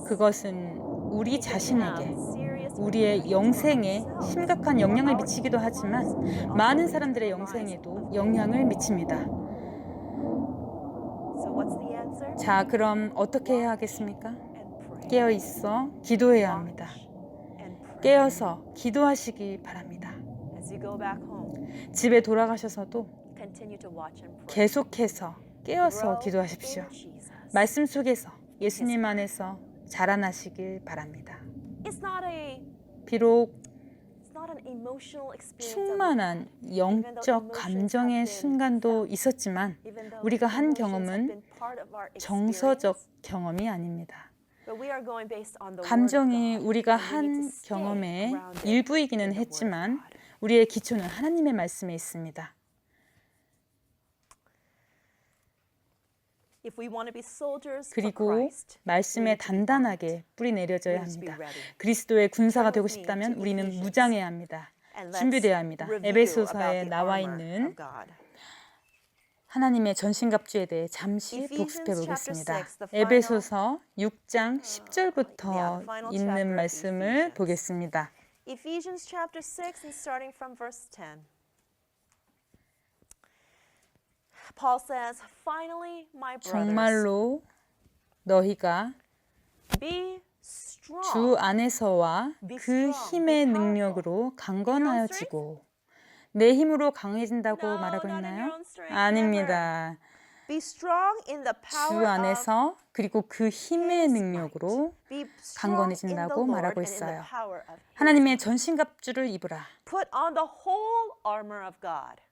그것은 우리 자신에게 우리의 영생에 심각한 영향을 미치기도 하지만 많은 사람들의 영생에도 영향을 미칩니다. 자, 그럼 어떻게 해야 하겠습니까? 깨어 있어 기도해야 합니다. 깨어서 기도하시기 바랍니다. 집에 돌아가셔서도 계속해서 깨어서 기도하십시오. 말씀 속에서 예수님 안에서 자라나시길 바랍니다. 비록 충만한 영적 감정의 순간도 있었지만 우리가 한 경험은 정서적 경험이 아닙니다. 감정이 우리가 한 경험의 일부이기는 했지만 우리의 기초는 하나님의 말씀에 있습니다. 그리고 말씀에 단단하게 뿌리 내려져야 합니다. 그리스도의 군사가 되고 싶다면 우리는 무장해야 합니다. 준비되어야 합니다. 에베소서에 나와 있는 하나님의 전신갑주에 대해 잠시 복습해 보겠습니다. 에베소서 6장 10절부터 있는 말씀을 보겠습니다. Ephesians chapter 6 and starting from verse 10. Paul says, "Finally, my brothers, 정말로 너희가 be strong." 주 안에서와 그 힘의 능력으로 강건하여지고 내 힘으로 강해진다고 말하고 있나요? 아닙니다. Be strong in the 주 power of 안에서 그리고 그 힘의 능력으로 Be strong 강건해진다고 in the Lord 말하고 and in the 있어요. power of His 하나님의 전신갑주를 입으라. Put on the whole armor of God.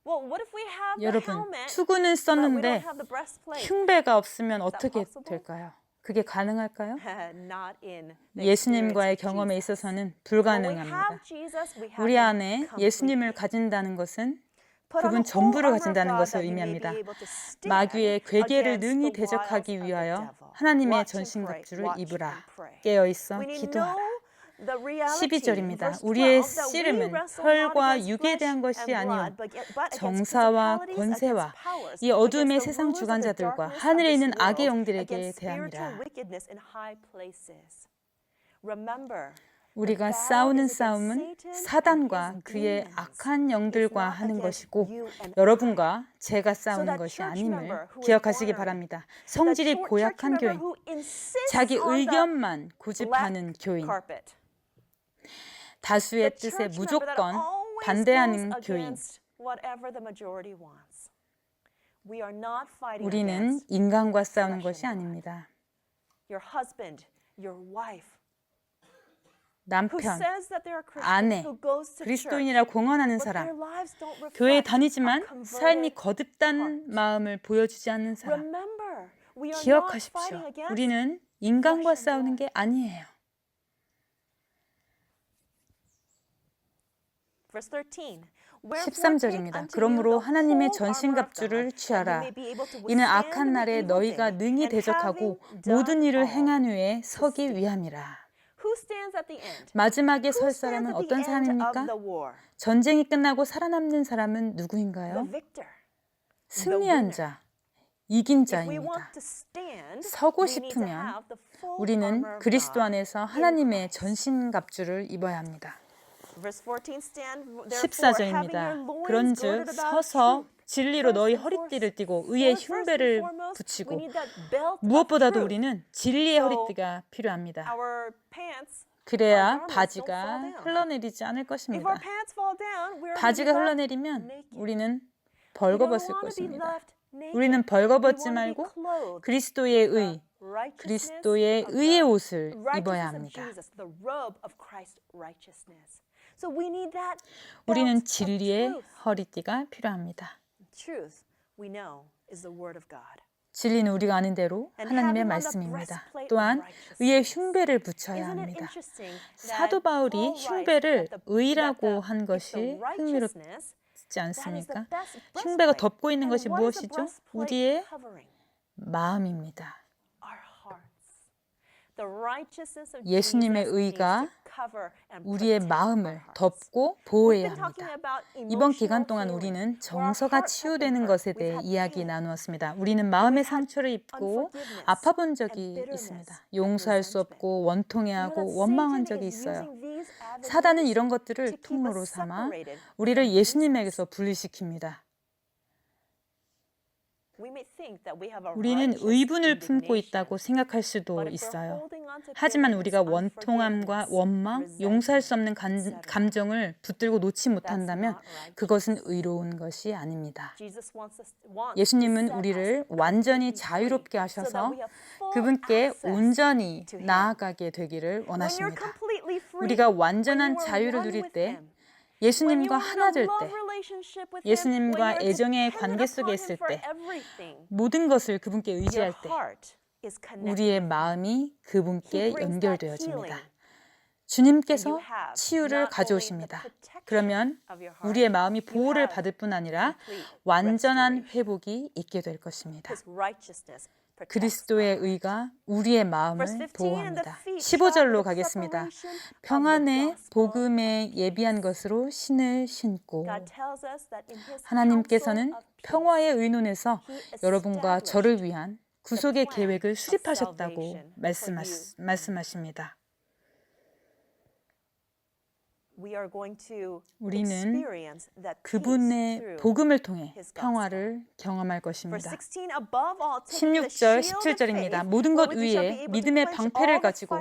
Well, what if we have the 여러분, helmet, 투구는 but we 썼는데 don't have the breastplate? 흉배가 없으면 어떻게 possible? 될까요? 그게 가능할까요? Not in the 예수님과의 experience of 경험에 Jesus. 있어서는 When we 불가능합니다. have Jesus, we have 우리 Him 안에 completely. 예수님을 가진다는 것은 Put on 그분 the whole 전부를 armor of 가진다는 God 것을 that you may be 의미합니다. able to stand 마귀의 괴계를 against 능히 the wiles 대적하기 of the 위하여 devil. 하나님의 Watch and pray, 전신갑주를 watch 입으라. and pray. 깨어있어 We need to 기도하라. know the reality, 12절입니다. verse 12, 우리의 that we 씨름은 wrestle not 혈과 against 육에 flesh 대한 and 것이 아니요 blood, but against 정사와 principalities, 권세와 against powers, 이 어둠의 against the 세상 rulers of the 주관자들과 darkness of 하늘에 this 있는 악의 world, 영들에게 against spiritual 대함이라. wickedness in high places. Remember, 우리가 the battle 싸우는 is against 싸움은 Satan and 사단과 his 그의 demons. 악한 영들과 It's not 하는 against 것이고 you and 여러분과 제가 싸우는 that 것이 church 아님을 member who is 기억하시기 ornery, 바랍니다. The 성질이 church 고약한 member 교인, who insists 자기 on the 의견만 black 고집하는 교인, carpet. 다수의 The 뜻에 church member that 무조건 always 반대하는 goes 교인. against whatever the majority wants. We are not fighting 우리는 against 인간과 싸우는 flesh 것이 and blood. 아닙니다. Your husband, your wife, who 남편, says that they are Christian, 아내, who goes to church, 그리스도인이라 공언하는 but their 사람, lives don't 교회에 reflect 다니지만 a 삶이 converted 거듭단 heart. 마음을 보여주지 않는 사람. Remember, we are not 기억하십시오. fighting against 우리는 인간과 flesh and 싸우는 blood. 게 아니에요. Verse 13. 13절입니다. 그러므로 하나님의 전신갑주를 취하라. 이는 악한 날에 너희가 능히 대적하고 모든 일을 행한 후에 서기 위함이라. 마지막에 설 사람은 어떤 사람입니까? 전쟁이 끝나고 살아남는 사람은 누구인가요? 승리한 자, 이긴 자입니다. 서고 싶으면 우리는 그리스도 안에서 하나님의 전신갑주를 입어야 합니다. 14절입니다. 그런즉 서서 진리로 너희 허리띠를 띠고 의의 흉배를 붙이고 무엇보다도 우리는 진리의 허리띠가 필요합니다. 그래야 바지가 흘러내리지 않을 것입니다. 바지가 흘러내리면 우리는 벌거벗을 것입니다. 우리는 벌거벗지 말고 그리스도의 의의 옷을 입어야 합니다. 우리는 진리의 허리띠가 필요합니다. 진리는 우리가 아는 대로 하나님의 말씀입니다. 또한 의의 흉배를 붙여야 합니다. 사도 바울이 흉배를 의라고 한 것이 흥미롭지 않습니까? 흉배가 덮고 있는 것이 무엇이죠? 우리의 마음입니다. 예수님의 의가 우리의 마음을 덮고 보호해야 합니다. 이번 기간 동안 우리는 정서가 치유되는 것에 대해 이야기 나누었습니다. 우리는 마음의 상처를 입고 아파본 적이 있습니다. 용서할 수 없고 원통해하고 원망한 적이 있어요. 사단은 이런 것들을 통로로 삼아 우리를 예수님에게서 분리시킵니다. 우리는 의분을 품고 있다고 생각할 수도 있어요. 하지만 우리가 원통함과 원망, 용서할 수 없는 감정을 붙들고 놓지 못한다면 그것은 의로운 것이 아닙니다. 예수님은 우리를 완전히 자유롭게 하셔서 그분께 온전히 나아가게 되기를 원하십니다. 우리가 완전한 자유를 누릴 때, 예수님과 하나 될 때, 예수님과 애정의 관계 속에 있을 때, 모든 것을 그분께 의지할 때 우리의 마음이 그분께 연결되어집니다. 주님께서 치유를 가져오십니다. 그러면 우리의 마음이 보호를 받을 뿐 아니라 완전한 회복이 있게 될 것입니다. 그리스도의 의가 우리의 마음을 보호합니다. 15절로 가겠습니다. 평안의 복음에 예비한 것으로 신을 신고 하나님께서는 평화의 의논에서 여러분과 저를 위한 구속의 계획을 수립하셨다고 말씀하십니다. 우리는 그분의 복음을 통해 평화를 경험할 것입니다. 16절, 17절입니다. 모든 것 위에 믿음의 방패를 가지고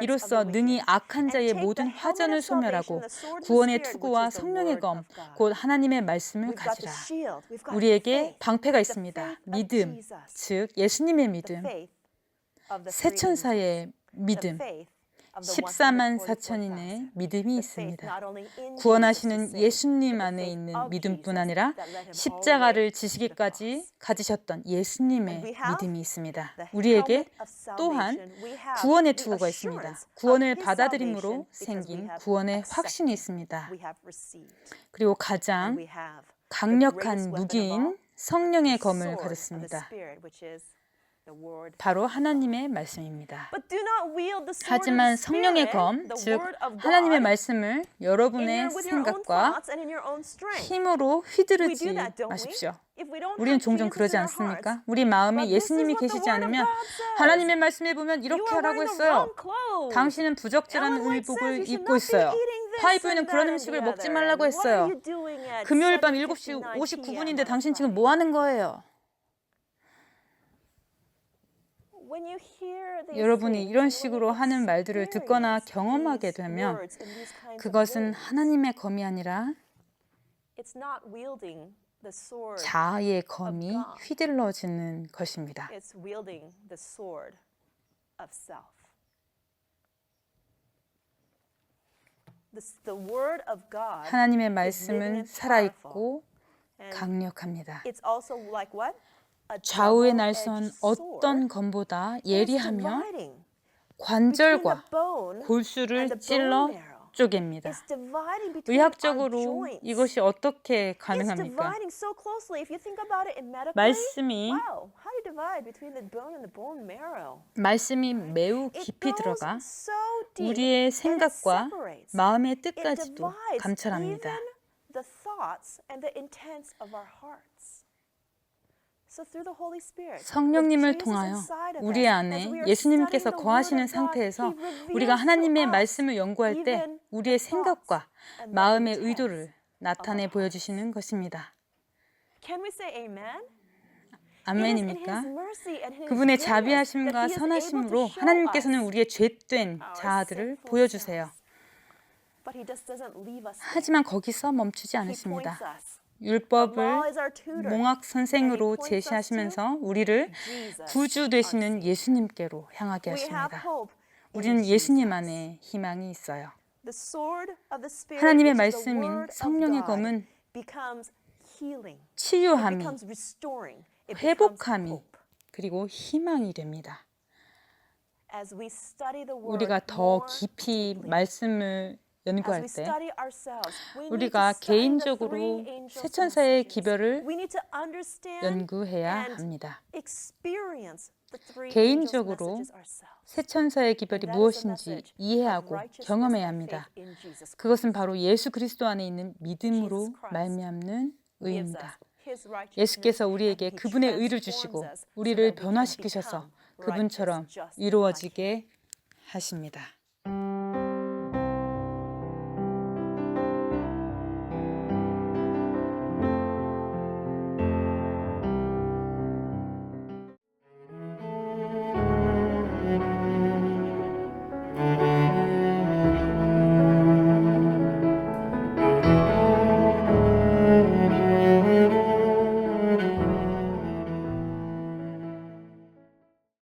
이로써 능히 악한 자의 모든 화전을 소멸하고 구원의 투구와 성령의 검, 곧 하나님의 말씀을 가지라. 우리에게 방패가 있습니다. 믿음, 즉 예수님의 믿음, 세천사의 믿음, 14만 4천인의 믿음이 있습니다. 구원하시는 예수님 안에 있는 믿음뿐 아니라 십자가를 지시기까지 가지셨던 예수님의 믿음이 있습니다. 우리에게 또한 구원의 투구가 있습니다. 구원을 받아들임으로 생긴 구원의 확신이 있습니다. 그리고 가장 강력한 무기인 성령의 검을 가졌습니다. 바로 하나님의 말씀입니다. 하지만 성령의 검, 즉 하나님의 말씀을 여러분의 생각과 힘으로 휘두르지 마십시오. 우리는 종종 그러지 않습니까? 우리 마음에 예수님이 계시지 않으면 하나님의 말씀에 보면 이렇게 하라고 했어요. 당신은 부적절한 의복을 입고 있어요. 화이브는 그런 음식을 먹지 말라고 했어요. 금요일 밤 7시 59분인데 당신 지금 뭐 하는 거예요? 여러분이 이런 식으로 하는 말들을 듣거나 경험하게 되면 그것은 하나님의 검이 아니라 자아의 검이 휘둘러지는 것입니다. 하나님의 말씀은 살아있고 강력합니다. 좌우의 날선 어떤 검보다 예리하며 관절과 골수를 찔러 쪼갭니다. 의학적으로 이것이 어떻게 가능합니까? 말씀이 매우 깊이 들어가 우리의 생각과 마음의 뜻까지도 감찰합니다. 성령님을 통하여 우리 안에 예수님께서 거하시는 상태에서 우리가 하나님의 말씀을 연구할 때 우리의 생각과 마음의 의도를 나타내 보여주시는 것입니다. 아멘입니까? 그분의 자비하심과 선하심으로 하나님께서는 우리의 죄된 자아들을 보여주세요. 하지만 거기서 멈추지 않으십니다. 율법을 몽학 선생으로 제시하시면서 우리를 구주 되시는 예수님께로 향하게 하십니다. 우리는 예수님 안에 희망이 있어요. 하나님의 말씀인 성령의 검은 치유함이, 회복함이, 그리고 희망이 됩니다. 우리가 더 깊이 말씀을 연구할 때 우리가 개인적으로 세천사의 기별을 연구해야 합니다. 개인적으로 세천사의 기별이 무엇인지 이해하고 경험해야 합니다. 그것은 바로 예수 그리스도 안에 있는 믿음으로 말미암는 의입니다. 예수께서 우리에게 그분의 의를 주시고 우리를 변화시키셔서 그분처럼 이루어지게 하십니다.